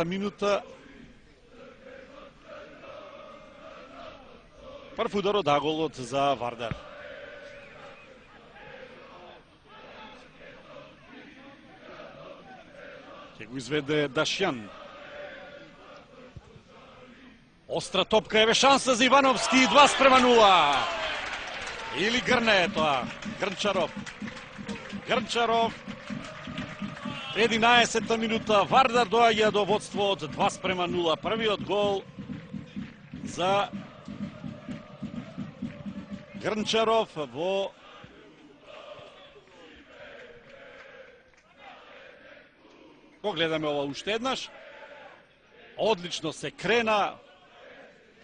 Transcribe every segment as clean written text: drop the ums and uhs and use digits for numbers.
Минута. Прв удар од аголот за Вардар. Ќе го изведе Дашјан. Остра топка, еве шанса за Ивановски, 2:0. Или грне тоа, Грнчаров. Грнчаров. 11-та минута, Вардар доаѓа до водство од 2:0. Првиот гол за Грнчаров во Погледаме ова уште еднаш. Одлично се крена.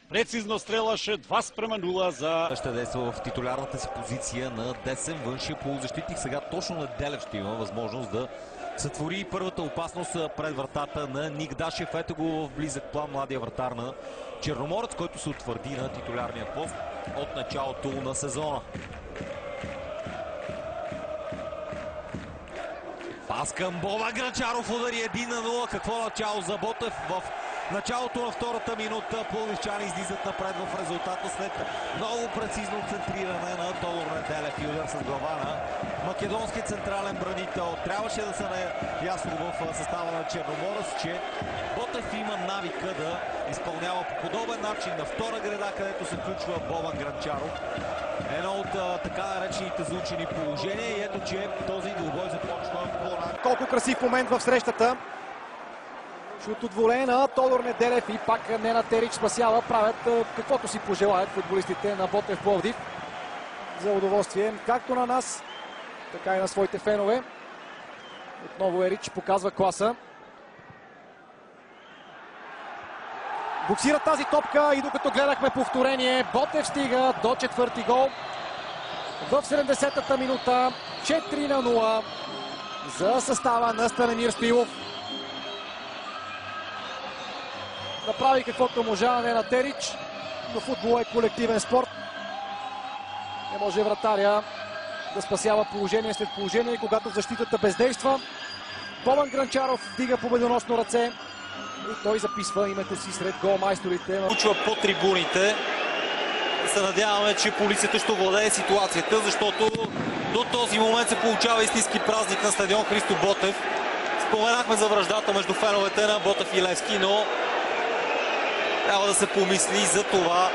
Прецизно стрелаше, 2:0 за... Ще действа в титулярната си позиция на десен външен полузащитник. Сега точно на Делев ще има възможност да сътвори първата опасност пред вратата на Ник Дашев. Ето го в близък план младия вратар на Черноморец, който се утвърди на титулярния пост от началото на сезона. Пас към Бобан Грънчаров, удари 1:0. Какво начало за Ботев в началото на втората минута. Пловдивчани излизат напред в резултата след много прецизно центриране на Тодор Неделев и удар с глава на македонския централен бранител. Трябваше да се наясно в състава на Черноморец, че Ботев има навика да изпълнява по подобен начин на втора града, където се включва Бобан Грънчаров. Едно от така наречените заучени положения и ето, че този двубой започва по-рано. Колко красив момент в срещата. Шут от волена, Тодор Неделев и пак Нена Терич спасява. Правят каквото си пожелаят футболистите на Ботев Пловдив. За удоволствие както на нас, така и на своите фенове. Отново Ерич показва класа. Буксира тази топка и докато гледахме повторение, Ботев стига до четвърти гол. В 70-та минута 4:0 за състава на Станимир Стоилов. Направи каквото можа на Терич, но футбол е колективен спорт. Не може вратаря да спасява положение след положение, когато защитата бездейства. Бобан Грънчаров вдига победоносно ръце и той записва името си сред голмайсторите. Случва по трибуните. Се надяваме, че полицията ще овладее ситуацията, защото до този момент се получава истински празник на стадион Христо Ботев. Споменахме за враждата между феновете на Ботев и Левски, но трябва да се помисли за това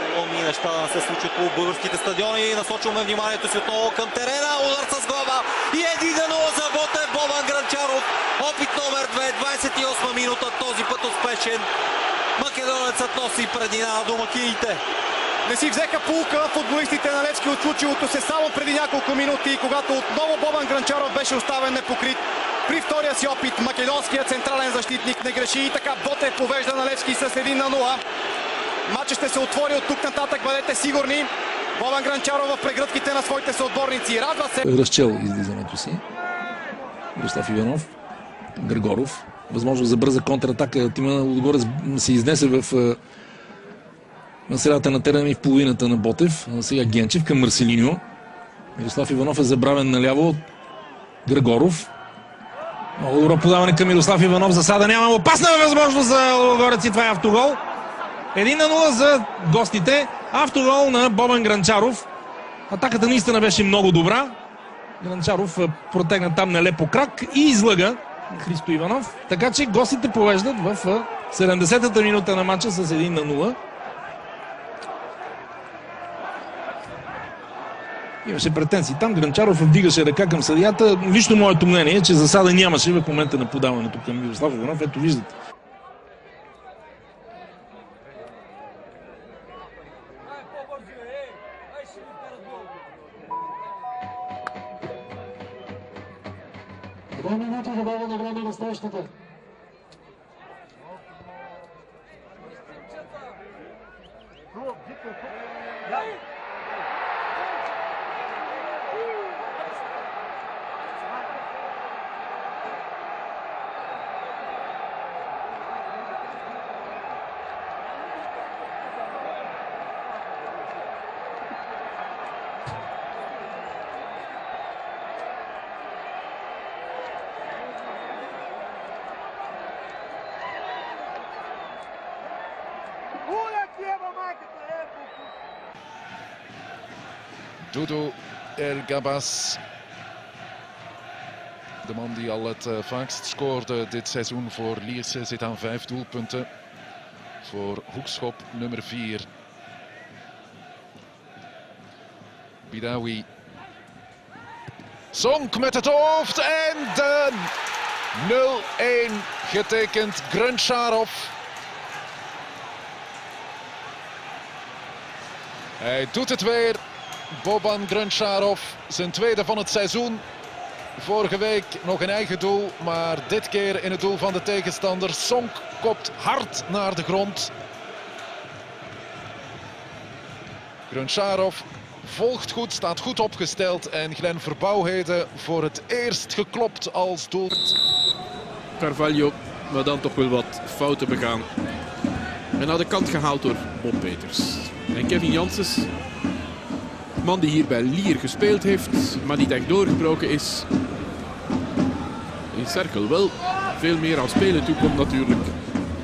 подобни неща да не се случват по българските стадиони. Насочваме вниманието си отново към терена. Удар с глава и 1:0 за Ботев. Бобан Грънчаров. Опит номер 2. 28 минута. Този път успешен. Македонецът носи предина на домакините. Не си взеха пулка футболистите на Левски от случилото се само преди няколко минути, когато отново Бобан Грънчаров беше оставен непокрит. При втория си опит македонският централен защитник не греши и така Ботев повежда на Левски с 1:0. Матчът ще се отвори от тук нататък, бъдете сигурни. Бобан Грънчаров в прегръдките на своите съотборници. Радва се. Разчел излизането си. Мирослав Иванов. Григоров. Възможно за бърза контратака. Тима отгоре се изнесе в на средата на терена и в половината на Ботев. Сега Генчев към Марселиньо. Мирослав Иванов е забравен наляво. Григоров. Много добро подаване към Мирослав Иванов. Засада няма опасна възможност за Лудогорец и това е автогол. 1:0 за гостите. Автогол на Бобан Грънчаров. Атаката наистина беше много добра. Грънчаров протегна там нелепо крак и излъга Христо Иванов. Така че гостите повеждат в 70-та минута на матча с 1:0. Имаше претенции там. Грънчаров вдигаше ръка към съдията. Лично моето мнение е, че засада нямаше в момента на подаването към Мирослав Иванов. Ето виждате. Две минути добавено време на срещата. Doudou El Gabas. De man die al het vaakst scoorde dit seizoen voor Lierse zit aan 5 doelpunten. Voor hoekschop nummer 4. Bidawi. Sonk met het hoofd en de 0-1 getekend Grantcharov. Hij doet het weer. Boban Grantcharov, zijn tweede van het seizoen. Vorige week nog een eigen doel, maar dit keer in het doel van de tegenstander. Sonk kopt hard naar de grond. Grantcharov volgt goed, staat goed opgesteld en Glenn Verbouwheden voor het eerst geklopt als doel. Carvalho, maar dan toch wel wat fouten begaan. En naar de kant gehaald door Bob Peters. En Kevin Janssens, man die hier bij Lier gespeeld heeft, maar niet echt doorgebroken is. In cirkel wel veel meer aan spelen toekomt natuurlijk.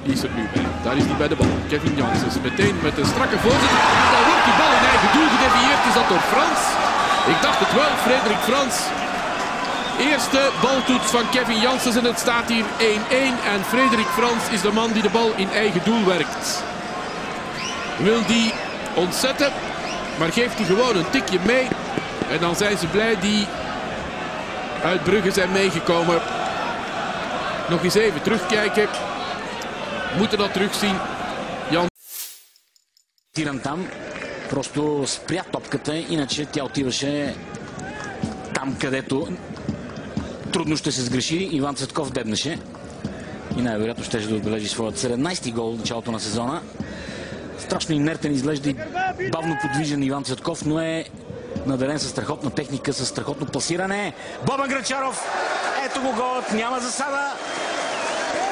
Die is er nu bij. Daar is hij bij de bal. Kevin Janssens meteen met een strakke voorzet. Dan wordt die bal in eigen doel gedevieerd. Is dat door Frans? Ik dacht het wel, Frederik Frans. Eerste baltoets van Kevin Janssens en het staat hier 1-1. En Frederik Frans is de man die de bal in eigen doel werkt. Wil die ontzetten, maar geeft hij gewoon een tikje mee. En dan zijn ze blij die uit Brugge zijn meegekomen. Nog eens even terugkijken. Moeten dat terugzien. Jan. Тиран там, просто спря топката, иначе тя отиваше там, където трудно ще се сгреши. Иван Цветков дебнеше и най-вероятно ще да отбележи своят 17-ти гол в началото на сезона. Страшно инертен изглежда и бавно подвижен Иван Цветков, но е надарен със страхотна техника, със страхотно пласиране. Бобан Грантчаров, ето го голът, няма засада.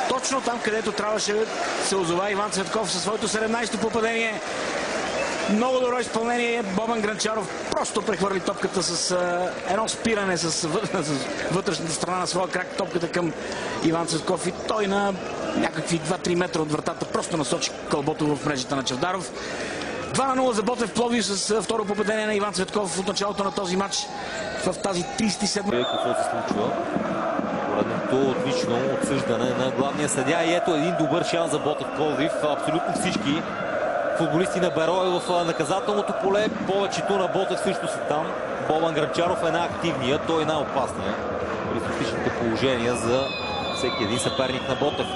Точно там, където трябваше се озова Иван Цветков със своето 17-то попадение. Много добро изпълнение. Бобан Грантчаров просто прехвърли топката с едно спиране с вътрешната страна на своя крак топката към Иван Цветков и той на някакви 2-3 метра от вратата просто насочи кълбото в мрежата на Чавдаров. 2-0 за Ботев Пловдив с второ попадение на Иван Цветков от началото на този матч в тази 37. Какво се случва? Поредното отлично отсъждане на главния съдия и ето един добър шанс за Ботев Пловдив. Абсолютно всички футболисти на Берое в наказателното поле. Повечето на Ботев също са там. Бобан Грантчаров е най-активният, той е най-опасният при различните положения за всеки един съперник на Ботев.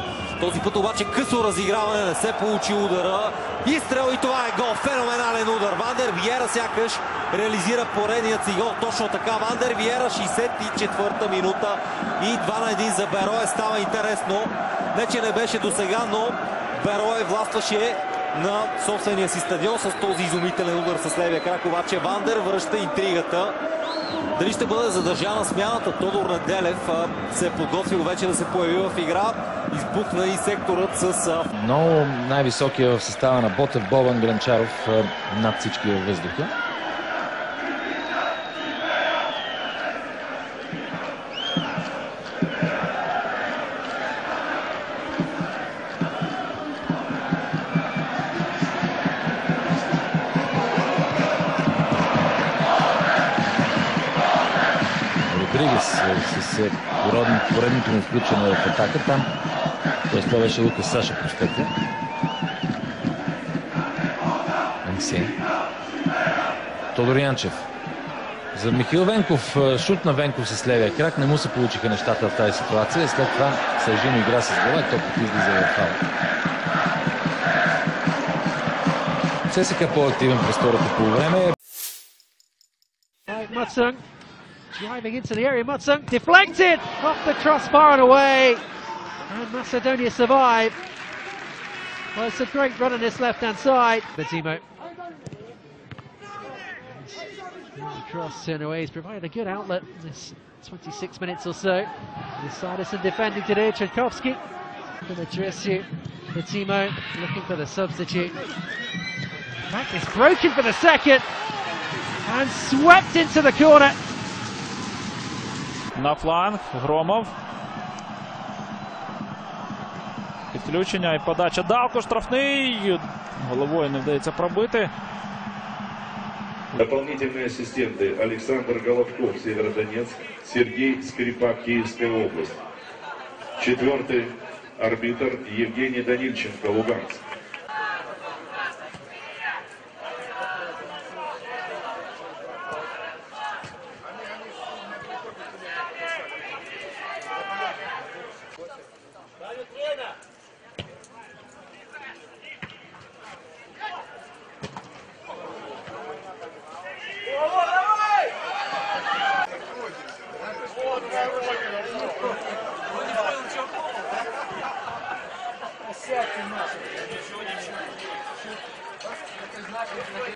Този път обаче късо разиграване, не се получи удара. Изстрел и това е гол. Феноменален удар. Вандер Виера сякаш реализира поредният си гол. Точно така. Вандер Виера, 64-та минута и 2-1 за Берое. Става интересно. Не, че не беше до сега, но Берое властваше на собствения си стадион с този изумителен удар с левия крак. Обаче Вандер връща интригата. Дали ще бъде задържана смяната? Тодор Неделев се е подготвил вече да се появи в игра. Избухна и секторът с... Много най-високия в състава на Ботев Бобан Грантчаров над всички във въздуха. С поредното му включване в атака там. Тоест това беше Лукас Саша Пустека. Тодор Янчев. За Михаил Венков, шут на Венков с левия крак. Не му се получиха нещата в тази ситуация. След това Сержино игра с гола и топът излиза в фаул. ЦСКА по-активен през второто полувреме. Driving into the area, Mutsung deflected off the crossbar and away, and Macedonia survive. Well, it's a great run on this left-hand side. Bezimo. Cross turn away has provided a good outlet in this 26 minutes or so. Sadison defending today, Tchaikovsky. Penetresiu, Bezimo looking for the substitute. Back is broken for the second and swept into the corner. На фланг Громов. Підключення і подача Давко, штрафний. Головою не вдається пробити. Дополнительные ассистенты Александр Головков, Северодонецк, Сергей Скрипак, Киевская область. Четвертый арбитр Евгений Данильченко, Луганск.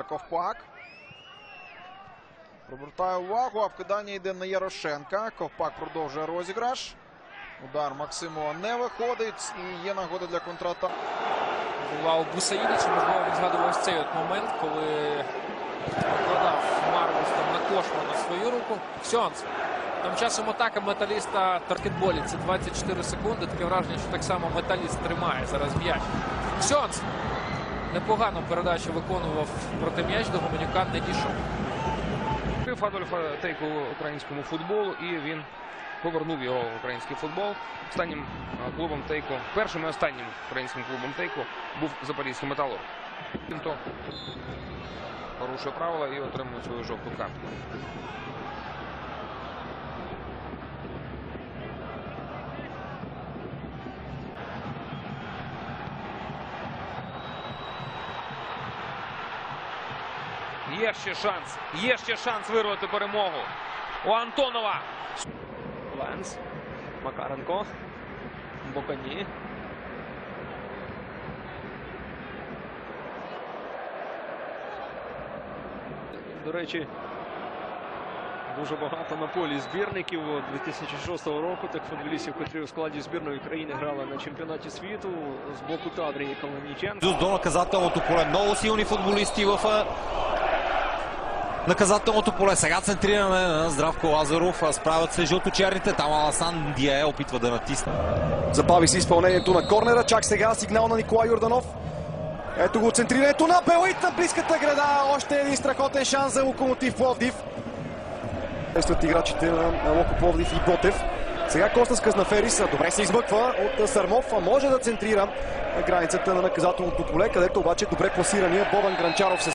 Ковпак. Привертає увагу, а вкидання йде на Ярошенка. Ковпак продовжує розіграш. Удар Максимова не виходить і є нагода для контратаки. Бував Бусаїдич, можливо, він згадував ось цей от момент, коли покладав Марвус там на Кошма на свою руку. Ксьонц. Тим часом атака Металіста в таркетболі. Це 24 секунди. Таке враження, що так само Металіст тримає зараз м'яч. Ксьонц. Непогану передачу виконував проти м'яч, до Гуменюка не дійшов. Адольфа Тейку українському футболу, і він повернув його в український футбол. Останнім клубом Тейку, першим і останнім українським клубом Тейку був Запорізький Металург. Він то порушує правила і отримує свою жовту картку. Є ще шанс вирвати перемогу у Антонова. Ленс, Макаренко, Бокані. До речі, дуже багато на полі збірників 2006 року, так футболістів, котрі у складі збірної країни грали на чемпіонаті світу з боку Тадрії Каланіченко. До наказателното поле. Много силни футболисти в наказателното поле. Сега центриране на Здравко Лазаров. Справят се жълточерните. Там Аласан Диае опитва да натисне. Забави се изпълнението на корнера. Чак сега сигнал на Николай Йорданов. Ето го центрирането на Белит на близката града. Още един страхотен шанс за Локомотив Пловдив. Действат играчите на Локо Пловдив и Ботев. Сега Костас Казнаферис добре се измъква от Сърмов. Може да центрира на границата на наказателното поле, където обаче добре пласирания Бобан Гранчаров се